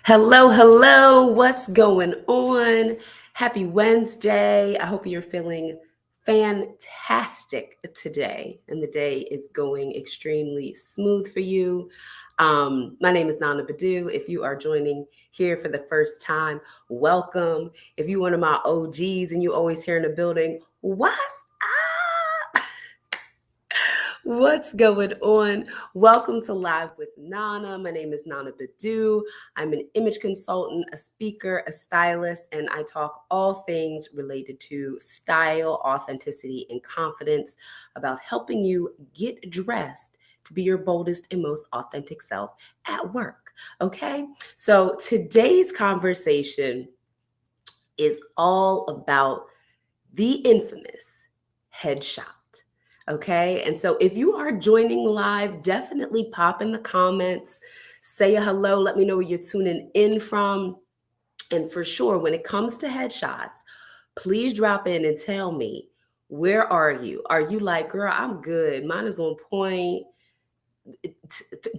Hello, hello. What's going on? Happy Wednesday. I hope you're feeling fantastic today and the day is going extremely smooth for you. My name is Nana Badu. If you are joining here for the first time, welcome. If you're one of my OGs and you always here in the building, what's up? What's going on? Welcome to Live with Nana. My name is Nana Badu. I'm an image consultant, a speaker, a stylist, and I talk all things related to style, authenticity, and confidence about helping you get dressed to be your boldest and most authentic self at work. Okay? So today's conversation is all about the infamous headshot. Okay. And so if you are joining live, definitely pop in the comments, say a hello, let me know where you're tuning in from. And for sure, when it comes to headshots, please drop in and tell me, where are you? Are you like, girl, I'm good. Mine is on point.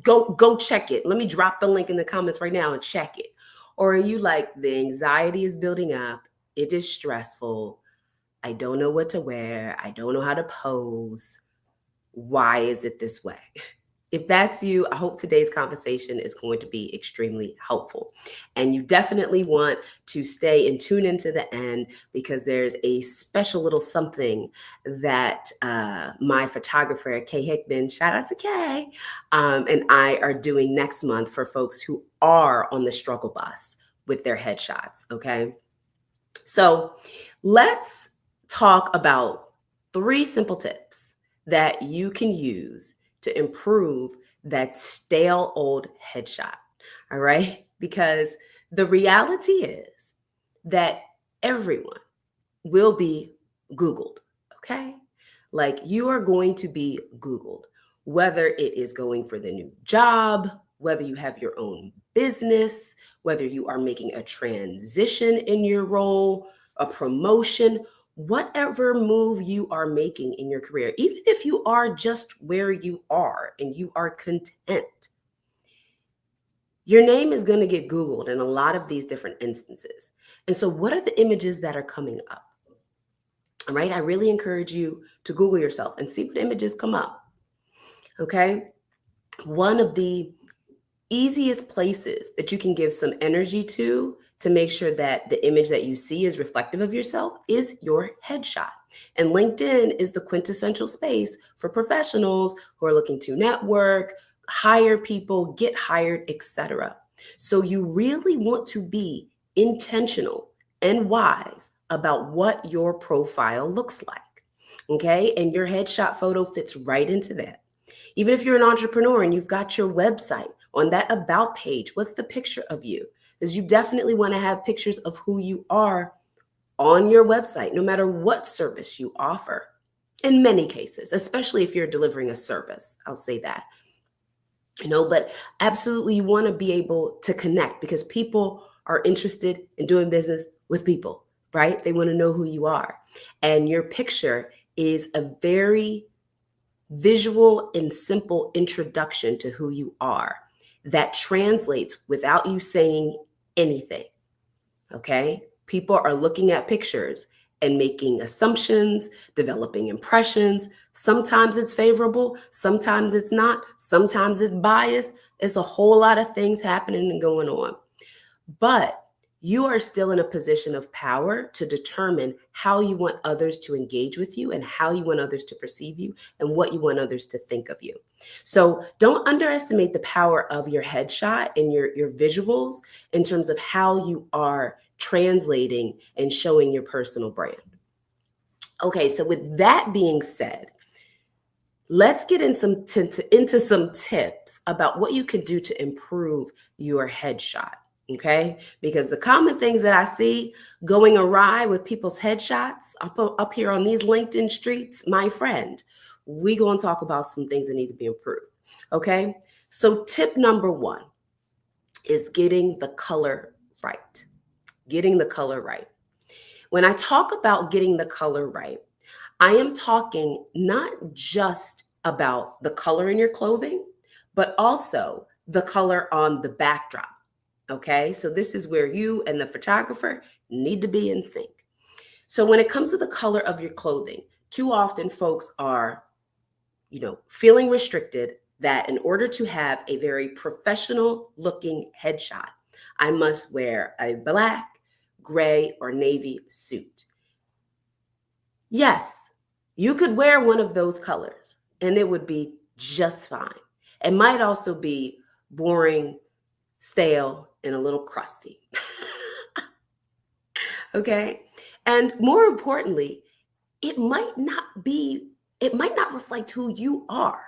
Go check it. Let me drop the link in the comments right now and check it. Or are you like, the anxiety is building up? It is stressful. I don't know what to wear. I don't know how to pose. Why is it this way? If that's you, I hope today's conversation is going to be extremely helpful. And you definitely want to stay and tune into the end because there's a special little something that my photographer, Kay Hickman, shout out to Kay, and I are doing next month for folks who are on the struggle bus with their headshots. Okay. So let's talk about 3 simple tips that you can use to improve that stale old headshot. All right. Because the reality is that everyone will be Googled. Okay. Like you are going to be Googled, whether it is going for the new job, whether you have your own business, whether you are making a transition in your role, a promotion, whatever move you are making in your career, even if you are just where you are and you are content, your name is going to get Googled in a lot of these different instances. And so, what are the images that are coming up? All right. I really encourage you to Google yourself and see what images come up. Okay. One of the easiest places that you can give some energy to make sure that the image that you see is reflective of yourself is your headshot. And LinkedIn is the quintessential space for professionals who are looking to network, hire people, get hired, etc. So you really want to be intentional and wise about what your profile looks like. Okay? And your headshot photo fits right into that. Even if you're an entrepreneur and you've got your website, on that about page, what's the picture of you? Because you definitely want to have pictures of who you are on your website, no matter what service you offer. In many cases, especially if you're delivering a service, I'll say that. But absolutely you want to be able to connect because people are interested in doing business with people, right? They want to know who you are. And your picture is a very visual and simple introduction to who you are that translates without you saying anything. Okay. People are looking at pictures and making assumptions, developing impressions. Sometimes it's favorable, sometimes it's not, sometimes it's biased. It's a whole lot of things happening and going on. But you are still in a position of power to determine how you want others to engage with you and how you want others to perceive you and what you want others to think of you. So don't underestimate the power of your headshot and your visuals in terms of how you are translating and showing your personal brand. Okay, so with that being said, let's get into some tips about what you can do to improve your headshot. Okay, because the common things that I see going awry with people's headshots up here on these LinkedIn streets, my friend, we going to talk about some things that need to be improved. Okay, so tip number 1 is getting the color right. Getting the color right. When I talk about getting the color right, I am talking not just about the color in your clothing, but also the color on the backdrop. Okay, so this is where you and the photographer need to be in sync. So when it comes to the color of your clothing, too often folks are, feeling restricted that in order to have a very professional looking headshot, I must wear a black, gray, or navy suit. Yes, you could wear one of those colors and it would be just fine. It might also be boring, stale, and a little crusty. Okay. And more importantly, it might not be, it might not reflect who you are.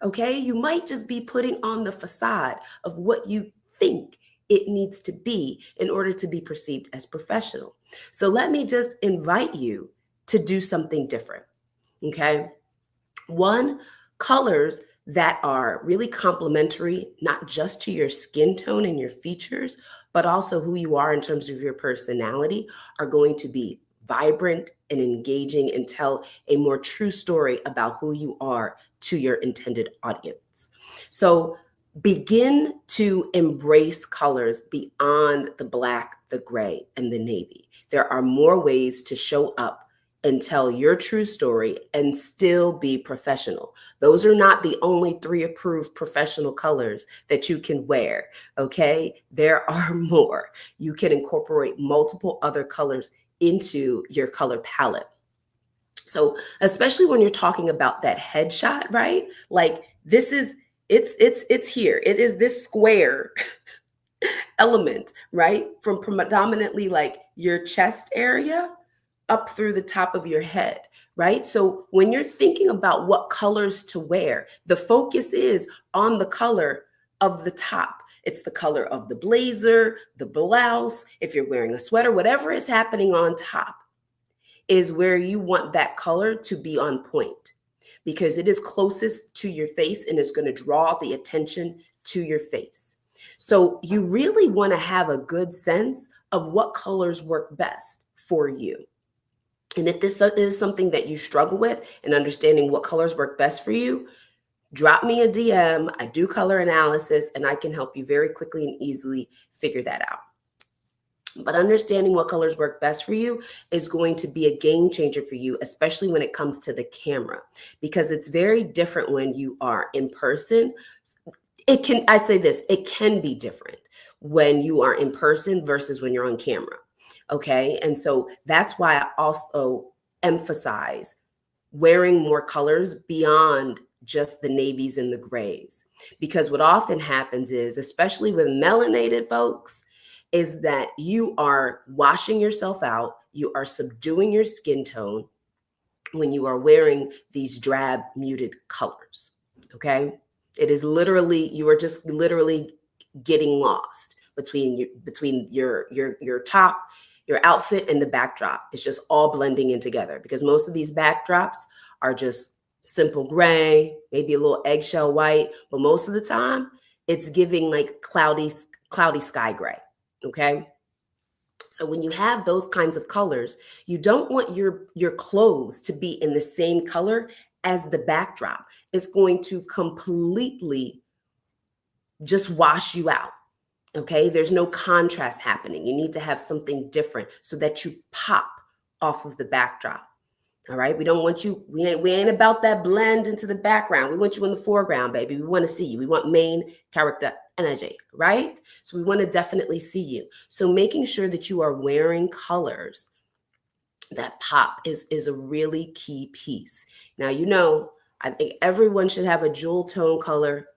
Okay. You might just be putting on the facade of what you think it needs to be in order to be perceived as professional. So let me just invite you to do something different. Okay. One, colors that are really complementary, not just to your skin tone and your features, but also who you are in terms of your personality, are going to be vibrant and engaging and tell a more true story about who you are to your intended audience. So begin to embrace colors beyond the black, the gray, and the navy. There are more ways to show up and tell your true story and still be professional. Those are not the only 3 approved professional colors that you can wear, okay? There are more. You can incorporate multiple other colors into your color palette. So, especially when you're talking about that headshot, right? Like this is it's here. It is this square element, right? From predominantly like your chest area up through the top of your head, right? So when you're thinking about what colors to wear, the focus is on the color of the top. It's the color of the blazer, the blouse, if you're wearing a sweater, whatever is happening on top is where you want that color to be on point because it is closest to your face and it's going to draw the attention to your face. So you really want to have a good sense of what colors work best for you. And if this is something that you struggle with in understanding what colors work best for you, drop me a DM. I do color analysis and I can help you very quickly and easily figure that out. But understanding what colors work best for you is going to be a game changer for you, especially when it comes to the camera, because it's very different when you are in person. I say this, it can be different when you are in person versus when you're on camera. Okay. And so that's why I also emphasize wearing more colors beyond just the navies and the grays. Because what often happens is, especially with melanated folks, is that you are washing yourself out, you are subduing your skin tone when you are wearing these drab muted colors. Okay. It is literally, you are just literally getting lost between your top, your outfit and the backdrop. It's just all blending in together because most of these backdrops are just simple gray, maybe a little eggshell white, but most of the time it's giving like cloudy sky gray. Okay. So when you have those kinds of colors, you don't want your clothes to be in the same color as the backdrop. It's going to completely just wash you out. Okay, there's no contrast happening. You need to have something different so that you pop off of the backdrop. All right, we don't want you, we ain't about that blend into the background. We want you in the foreground, baby. We want to see you. We want main character energy, right? So we want to definitely see you. So making sure that you are wearing colors that pop is a really key piece. Now, I think everyone should have a jewel tone color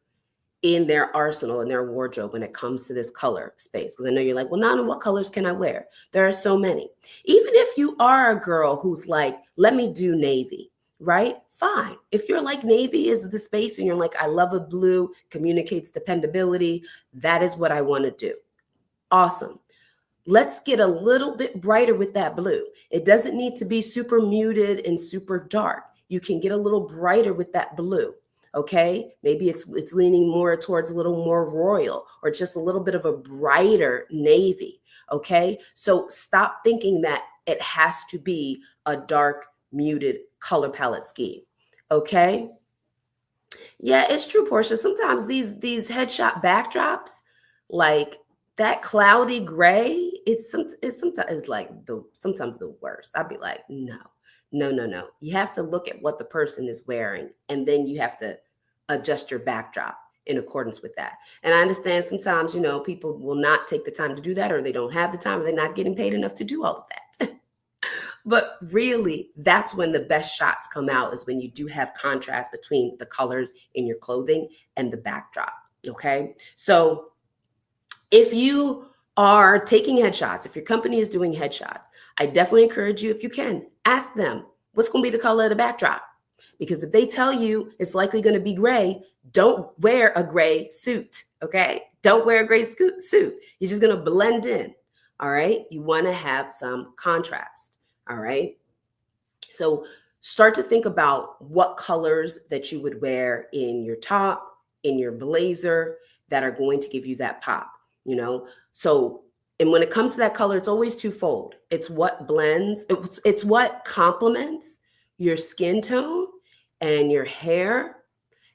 in their arsenal, in their wardrobe when it comes to this color space. Because I know you're like, well, Nana, what colors can I wear? There are so many. Even if you are a girl who's like, let me do navy, right? Fine. If you're like navy is the space and you're like, I love a blue, communicates dependability, that is what I want to do. Awesome. Let's get a little bit brighter with that blue. It doesn't need to be super muted and super dark. You can get a little brighter with that blue. Okay, maybe it's leaning more towards a little more royal or just a little bit of a brighter navy. Okay, so stop thinking that it has to be a dark muted color palette scheme. Okay, yeah, it's true, Portia. Sometimes these headshot backdrops, like that cloudy gray, it's sometimes it's like sometimes the worst. I'd be like, no, no, no, no. You have to look at what the person is wearing, and then you have to adjust your backdrop in accordance with that. And I understand sometimes, people will not take the time to do that, or they don't have the time, or they're not getting paid enough to do all of that. But really, that's when the best shots come out, is when you do have contrast between the colors in your clothing and the backdrop. Okay. So if you are taking headshots, if your company is doing headshots, I definitely encourage you, if you can, ask them what's going to be the color of the backdrop. Because if they tell you it's likely going to be gray, don't wear a gray suit. Okay. Don't wear a gray suit. You're just going to blend in. All right. You want to have some contrast. All right. So start to think about what colors that you would wear in your top, in your blazer, that are going to give you that pop, So, and when it comes to that color, it's always twofold. It's what blends, it's what complements your skin tone and your hair.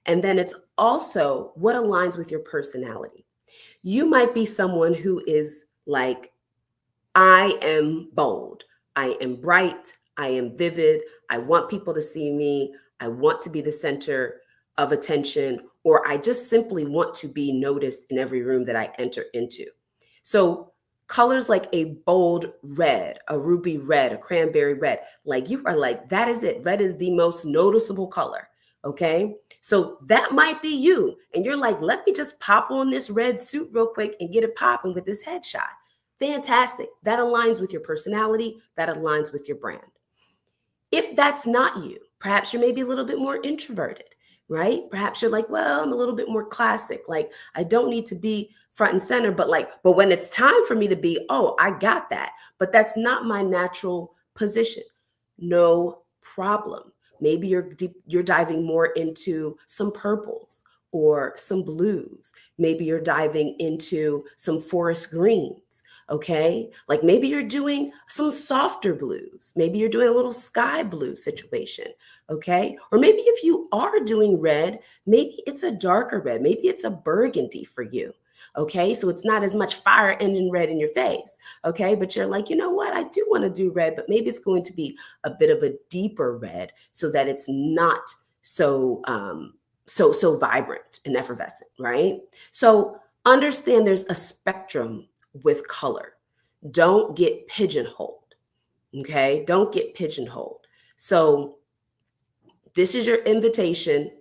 And then it's also what aligns with your personality. You might be someone who is like, I am bold, I am bright, I am vivid, I want people to see me, I want to be the center of attention, or I just simply want to be noticed in every room that I enter into. So colors like a bold red, a ruby red, a cranberry red, like you are like, that is it. Red is the most noticeable color. Okay. So that might be you. And you're like, let me just pop on this red suit real quick and get it popping with this headshot. Fantastic. That aligns with your personality. That aligns with your brand. If that's not you, perhaps you're maybe a little bit more introverted, right? Perhaps you're like, well, I'm a little bit more classic. Like, I don't need to be front and center, but when it's time for me to be, oh, I got that. But that's not my natural position. No problem. Maybe you're diving more into some purples or some blues. Maybe you're diving into some forest greens. Okay. Like maybe you're doing some softer blues. Maybe you're doing a little sky blue situation. Okay. Or maybe if you are doing red, maybe it's a darker red. Maybe it's a burgundy for you. Okay. So it's not as much fire engine red in your face. Okay. But you're like, you know what? I do want to do red, but maybe it's going to be a bit of a deeper red so that it's not so vibrant and effervescent. Right. So understand there's a spectrum with color. Don't get pigeonholed. Okay. Don't get pigeonholed. So this is your invitation.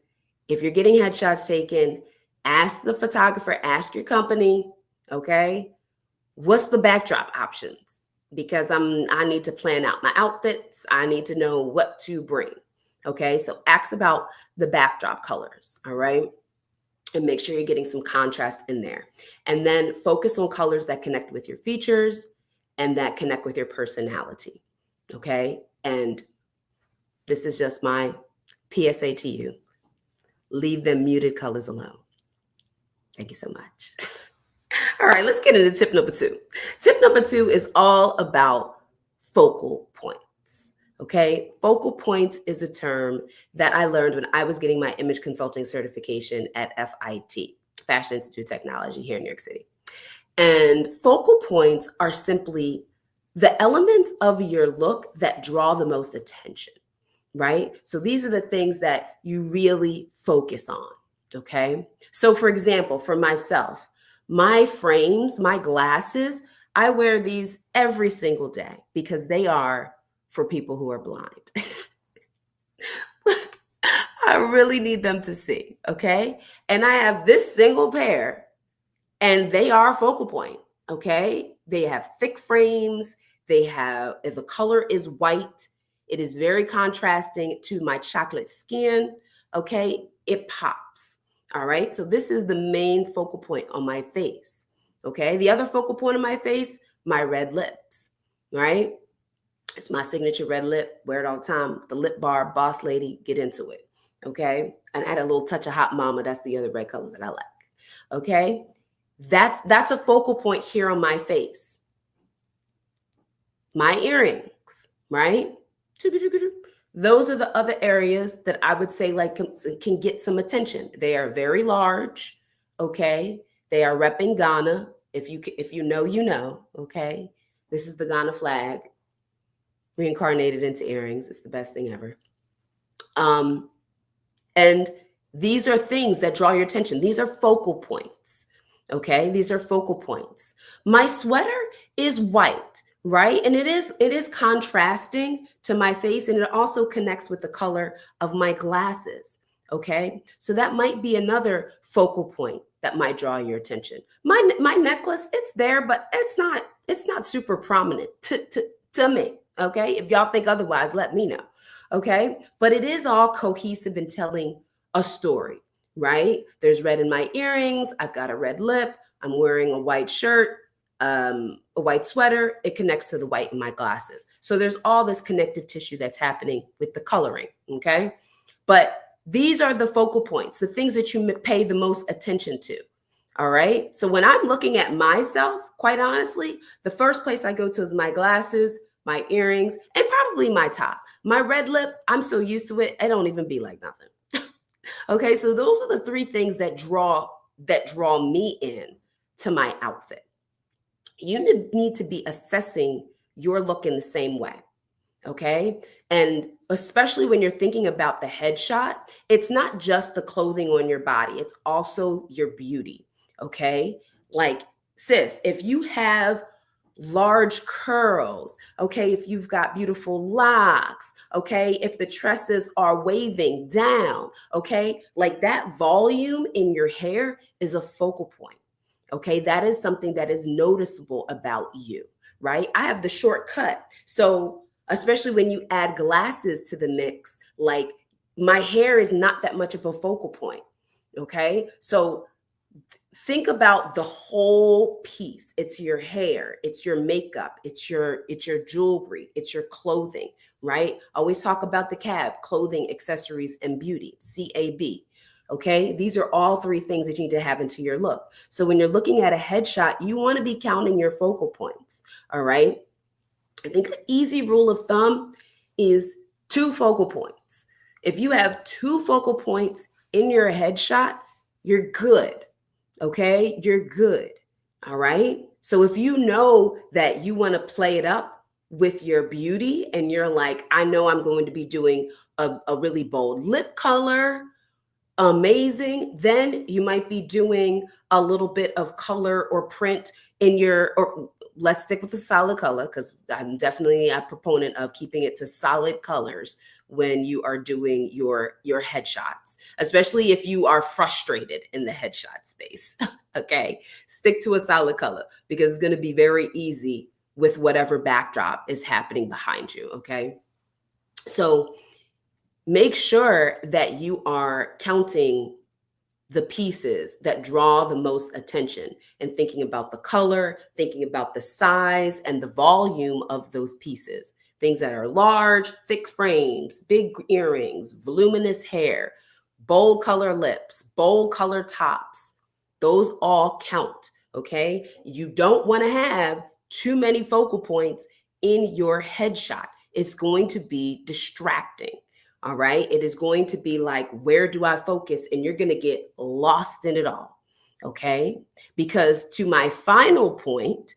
If you're getting headshots taken, ask the photographer, ask your company, okay, what's the backdrop options? Because I need to plan out my outfits. I need to know what to bring. Okay. So ask about the backdrop colors. All right. And make sure you're getting some contrast in there. And then focus on colors that connect with your features and that connect with your personality. Okay. And this is just my PSA to you. Leave them muted colors alone. Thank you so much. All right, let's get into tip number 2. Tip number 2 is all about focal points. Okay, focal points is a term that I learned when I was getting my image consulting certification at FIT, Fashion Institute of Technology here in New York City. And focal points are simply the elements of your look that draw the most attention, right? So these are the things that you really focus on, okay? So for example, for myself, my frames, my glasses, I wear these every single day because they are for people who are blind. I really need them to see, okay? And I have this single pair and they are focal point, okay? They have thick frames. If the color is white, it is very contrasting to my chocolate skin, okay? It pops, all right? So this is the main focal point on my face, okay? The other focal point on my face, my red lips, right? It's my signature red lip, wear it all the time. The Lip Bar, Boss Lady, get into it, okay? And add a little touch of Hot Mama, that's the other red color that I like, okay? That's a focal point here on my face. My earrings, right? Those are the other areas that I would say can get some attention. They are very large, okay? They are repping Ghana, If you know, you know, okay? This is the Ghana flag reincarnated into earrings. It's the best thing ever. And these are things that draw your attention. These are focal points. Okay? These are focal points. My sweater is white, right? And it is contrasting to my face, and it also connects with the color of my glasses. Okay? So that might be another focal point that might draw your attention. My necklace, it's there, but it's not super prominent to me. Okay? If y'all think otherwise, let me know. Okay? But it is all cohesive in telling a story, right? There's red in my earrings. I've got a red lip. I'm wearing a white shirt, a white sweater. It connects to the white in my glasses. So there's all this connective tissue that's happening with the coloring, okay? But these are the focal points, the things that you pay the most attention to, all right? So when I'm looking at myself, quite honestly, the first place I go to is my glasses, my earrings, and probably my top. My red lip, I'm so used to it, it don't even be like nothing. Okay, so those are the three things that draw me in to my outfit. You need to be assessing your look in the same way. Okay. And especially when you're thinking about the headshot, it's not just the clothing on your body, it's also your beauty. Okay. Like, sis, if you have large curls, okay, if you've got beautiful locks, okay, if the tresses are waving down, okay, like that volume in your hair is a focal point. Okay. That is something that is noticeable about you, right? I have the short cut. So, especially when you add glasses to the mix, like my hair is not that much of a focal point. Okay. So think about the whole piece. It's your hair, it's your makeup, it's your jewelry, it's your clothing, right? Always talk about the CAB, clothing, accessories, and beauty, CAB. Okay. These are all three things that you need to have into your look. So when you're looking at a headshot, you want to be counting your focal points. All right. I think an easy rule of thumb is 2 focal points. If you have 2 focal points in your headshot, you're good. Okay, you're good. All right. So if you know that you want to play it up with your beauty and you're like, I know I'm going to be doing a really bold lip color, amazing, then you might be doing a little bit of color or print in your, or let's stick with the solid color, because I'm definitely a proponent of keeping it to solid colors when you are doing your headshots, especially if you are frustrated in the headshot space. Okay, stick to a solid color because it's going to be very easy with whatever backdrop is happening behind you. Okay, so make sure that you are counting the pieces that draw the most attention and thinking about the color, thinking about the size and the volume of those pieces. Things that are large, thick frames, big earrings, voluminous hair, bold color lips, bold color tops. Those all count, okay? You don't want to have too many focal points in your headshot. It's going to be distracting. All right. It is going to be like, where do I focus? And you're going to get lost in it all. Okay. Because to my final point,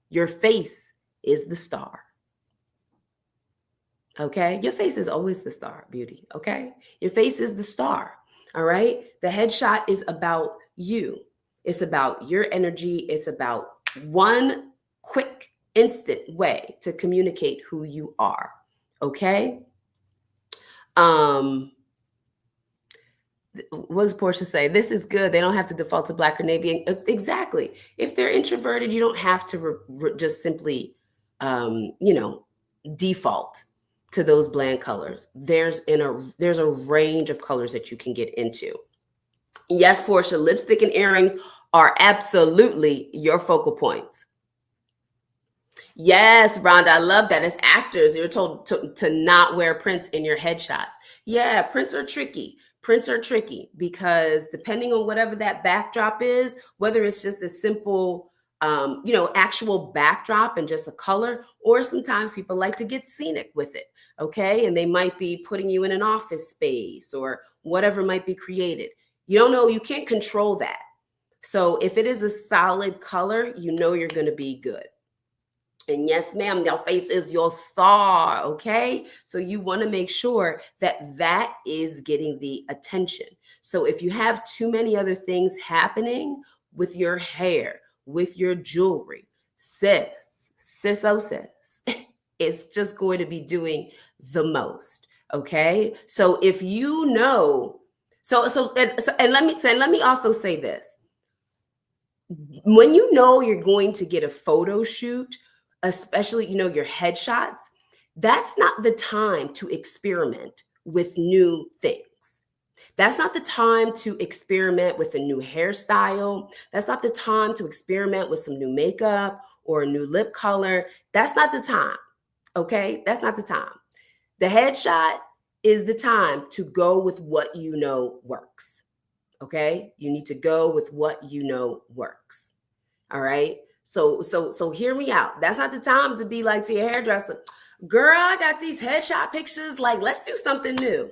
your face is the star. Okay. Your face is always the star, beauty. Okay. Your face is the star. All right. The headshot is about you. It's about your energy. It's about one quick, instant way to communicate who you are. Okay. What does Portia say? This is good. They don't have to default to black or navy. Exactly. If they're introverted, you don't have to just simply, default to those bland colors. There's a range of colors that you can get into. Yes, Portia, lipstick and earrings are absolutely your focal points. Yes, Rhonda, I love that. As actors, you're told to not wear prints in your headshots. Yeah, prints are tricky. Prints are tricky because depending on whatever that backdrop is, whether it's just a simple, actual backdrop and just a color, or sometimes people like to get scenic with it. Okay. And they might be putting you in an office space or whatever might be created. You don't know, you can't control that. So if it is a solid color, you know you're going to be good. And yes, ma'am, your face is your star, okay? So you want to make sure that that is getting the attention. So if you have too many other things happening with your hair, with your jewelry, oh sis, it's just going to be doing the most, okay? So if you know, and let me also say this. When you know you're going to get a photo shoot, especially your headshots, that's not the time to experiment with new things. That's not the time to experiment with a new hairstyle. That's not the time to experiment with some new makeup or a new lip color. That's not the time. Okay? That's not the time. The headshot is the time to go with what you know works. Okay? You need to go with what you know works. All right? So hear me out. That's not the time to be like to your hairdresser, girl, I got these headshot pictures. Like, let's do something new.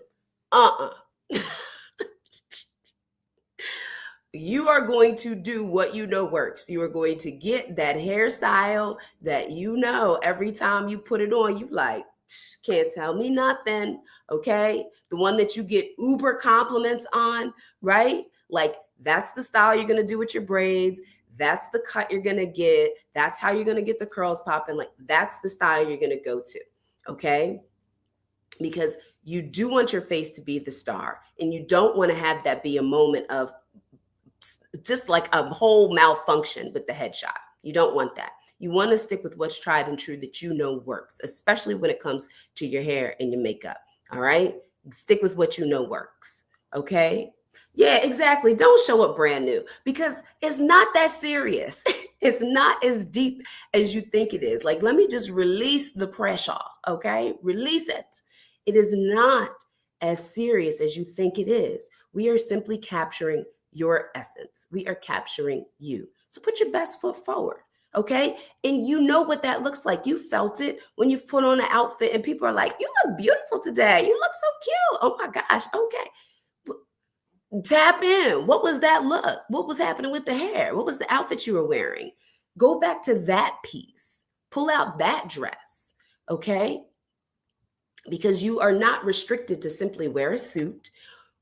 You are going to do what you know works. You are going to get that hairstyle that every time you put it on, you like, can't tell me nothing. Okay. The one that you get uber compliments on, right? Like, that's the style you're going to do with your braids. That's the cut you're going to get. That's how you're going to get the curls popping. Like, that's the style you're going to go to. Okay. Because you do want your face to be the star, and you don't want to have that be a moment of just like a whole malfunction with the headshot. You don't want that. You want to stick with what's tried and true that works, especially when it comes to your hair and your makeup. All right? Stick with what you know works. Okay? Yeah, exactly. Don't show up brand new, because it's not that serious. It's not as deep as you think it is. Like, let me just release the pressure. Okay? Release it. It is not as serious as you think it is. We are simply capturing your essence. We are capturing you. So put your best foot forward, okay? And you know what that looks like. You felt it when you've put on an outfit and people are like, you look beautiful today. You look so cute. Oh my gosh, okay. Tap in. What was that look? What was happening with the hair? What was the outfit you were wearing? Go back to that piece. Pull out that dress, okay? Because you are not restricted to simply wear a suit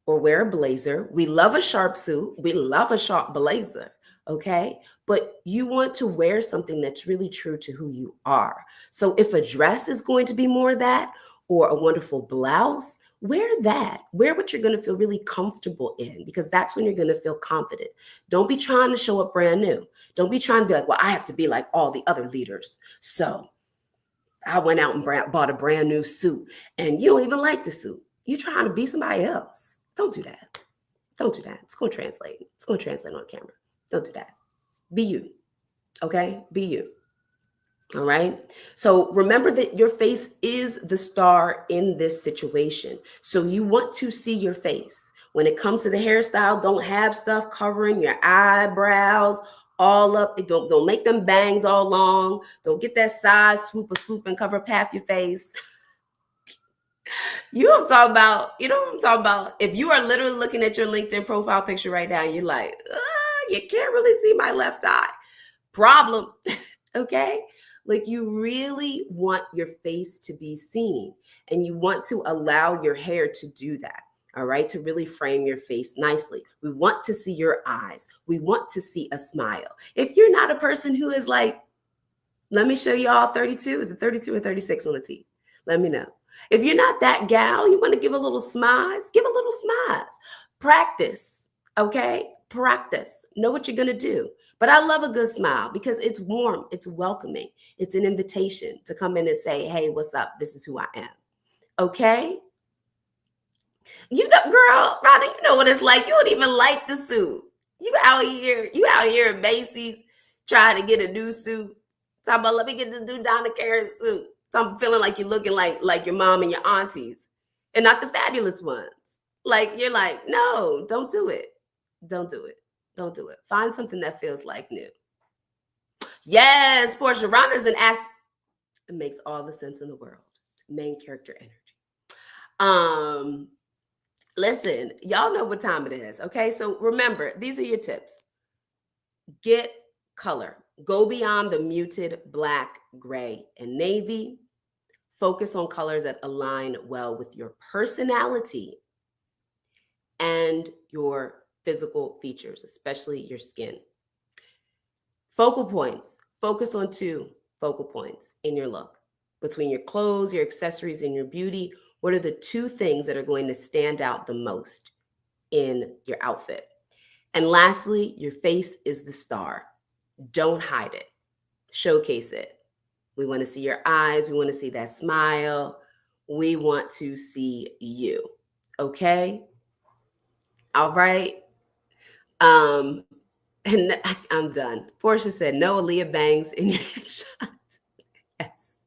or wear a blazer. We love a sharp suit. We love a sharp blazer. Okay. But you want to wear something that's really true to who you are. So if a dress is going to be more of that, or a wonderful blouse, wear that. Wear what you're going to feel really comfortable in, because that's when you're going to feel confident. Don't be trying to show up brand new. Don't be trying to be like, well, I have to be like all the other leaders. So I went out and bought a brand new suit, and you don't even like the suit. You're trying to be somebody else. Don't do that. Don't do that. It's going to translate. It's going to translate on camera. Don't do that. Be you. Okay? Be you. All right. So remember that your face is the star in this situation. So you want to see your face. When it comes to the hairstyle, don't have stuff covering your eyebrows all up. Don't make them bangs all long. Don't get that side swoop and cover up half your face. You know what I'm talking about? You know what I'm talking about? If you are literally looking at your LinkedIn profile picture right now, you're like, you can't really see my left eye. Problem. Okay? Like, you really want your face to be seen, and you want to allow your hair to do that. All right, to really frame your face nicely. We want to see your eyes. We want to see a smile. If you're not a person who is like, let me show you all 32, is it 32 or 36 on the teeth? Let me know. If you're not that gal, you want to give a little smize, give a little smize. Practice, okay? Practice. Know what you're going to do. But I love a good smile because it's warm, it's welcoming, it's an invitation to come in and say, hey, what's up? This is who I am. Okay? You know, girl, Rhonda, you know what it's like. You don't even like the suit. You out here at Macy's trying to get a new suit. Talking about, let me get this new Donna Karan suit. So I'm feeling like you're looking like your mom and your aunties, and not the fabulous ones. Like, you're like, no, don't do it. Don't do it. Don't do it. Find something that feels like new. Yes, Portia, Rhonda is an act. It makes all the sense in the world. Main character energy. Listen, y'all know what time it is. Okay, so remember, these are your tips. Get color. Go beyond the muted black, gray, and navy. Focus on colors that align well with your personality and your physical features, especially your skin. Focal points. Focus on 2 focal points in your look. Between your clothes, your accessories, and your beauty, what are the 2 things that are going to stand out the most in your outfit? And lastly, your face is the star. Don't hide it. Showcase it. We want to see your eyes. We want to see that smile. We want to see you. Okay? All right. Um, and I'm done. Portia said, no Aaliyah bangs in your headshot. Yes.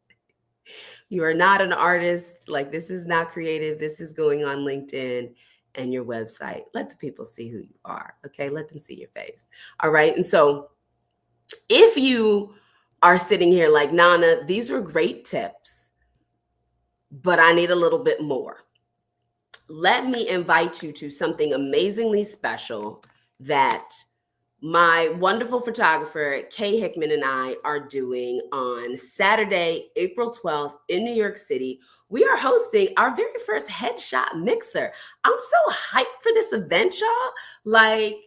You are not an artist. Like, this is not creative. This is going on LinkedIn and your website. Let the people see who you are. Okay? Let them see your face. All right. And so if you are sitting here like, Nana, these were great tips, but I need a little bit more. Let me invite you to something amazingly special that my wonderful photographer, Kay Hickman, and I are doing on Saturday, April 12th in New York City. We are hosting our very first headshot mixer. I'm so hyped for this event, y'all. Like,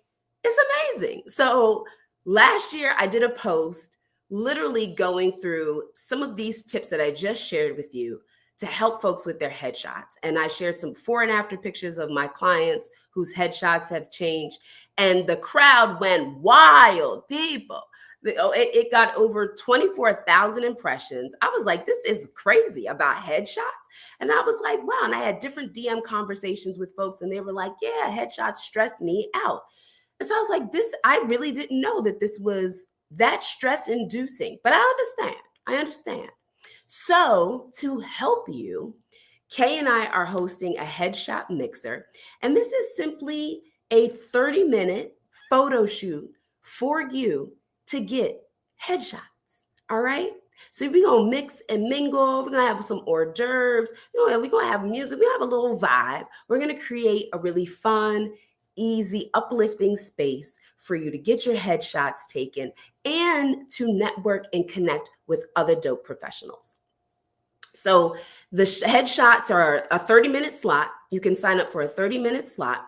it's amazing. So last year I did a post literally going through some of these tips that I just shared with you to help folks with their headshots. And I shared some before and after pictures of my clients whose headshots have changed. And the crowd went wild, people. It got over 24,000 impressions. I was like, this is crazy about headshots. And I was like, wow. And I had different DM conversations with folks, and they were like, yeah, headshots stress me out. And so I was like, I really didn't know that this was that stress inducing, but I understand. So to help you, Kay and I are hosting a headshot mixer, and this is simply a 30-minute photo shoot for you to get headshots. All right. So we're going to mix and mingle. We're going to have some hors d'oeuvres. We're going to have music. We have a little vibe. We're going to create a really fun, easy, uplifting space for you to get your headshots taken and to network and connect with other dope professionals. So the headshots are a 30-minute slot. You can sign up for a 30-minute slot,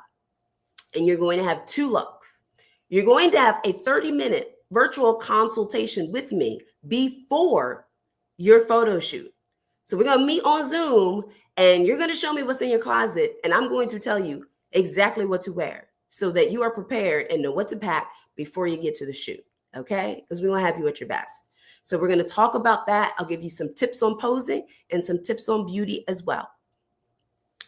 and you're going to have 2 looks. You're going to have a 30-minute virtual consultation with me before your photo shoot. So we're going to meet on Zoom, and you're going to show me what's in your closet, and I'm going to tell you exactly what to wear so that you are prepared and know what to pack before you get to the shoot, okay? Because we want to have you at your best. So we're going to talk about that. I'll give you some tips on posing and some tips on beauty as well.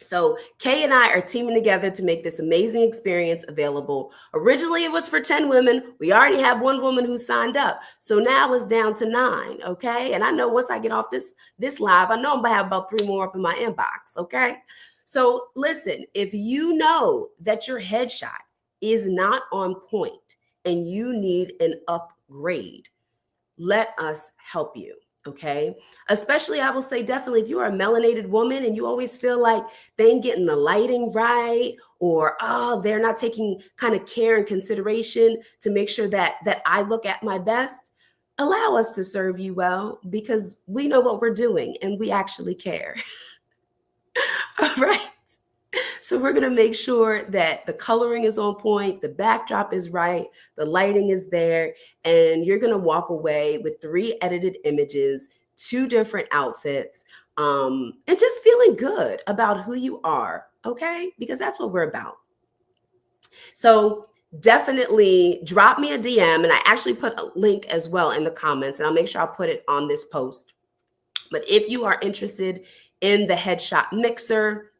So Kay and I are teaming together to make this amazing experience available. Originally, it was for 10 women. We already have 1 woman who signed up. So now it's down to 9, okay? And I know once I get off this live, I know I'm going to have about 3 more up in my inbox, okay? So listen, if you know that your headshot is not on point and you need an upgrade, let us help you. Okay. Especially, I will say, definitely, if you are a melanated woman and you always feel like they ain't getting the lighting right, or, they're not taking kind of care and consideration to make sure that I look at my best, allow us to serve you well, because we know what we're doing and we actually care. All right. So we're going to make sure that the coloring is on point, the backdrop is right, the lighting is there, and you're going to walk away with 3 edited images, 2 different outfits, and just feeling good about who you are, okay? Because that's what we're about. So definitely drop me a DM, and I actually put a link as well in the comments, and I'll make sure I'll put it on this post. But if you are interested in the headshot mixer,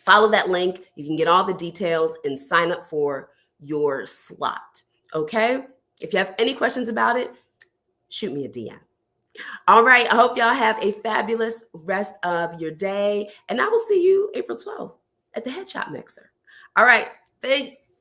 follow that link. You can get all the details and sign up for your slot. Okay? If you have any questions about it, shoot me a DM. All right. I hope y'all have a fabulous rest of your day. And I will see you April 12th at the Headshot Mixer. All right. Thanks.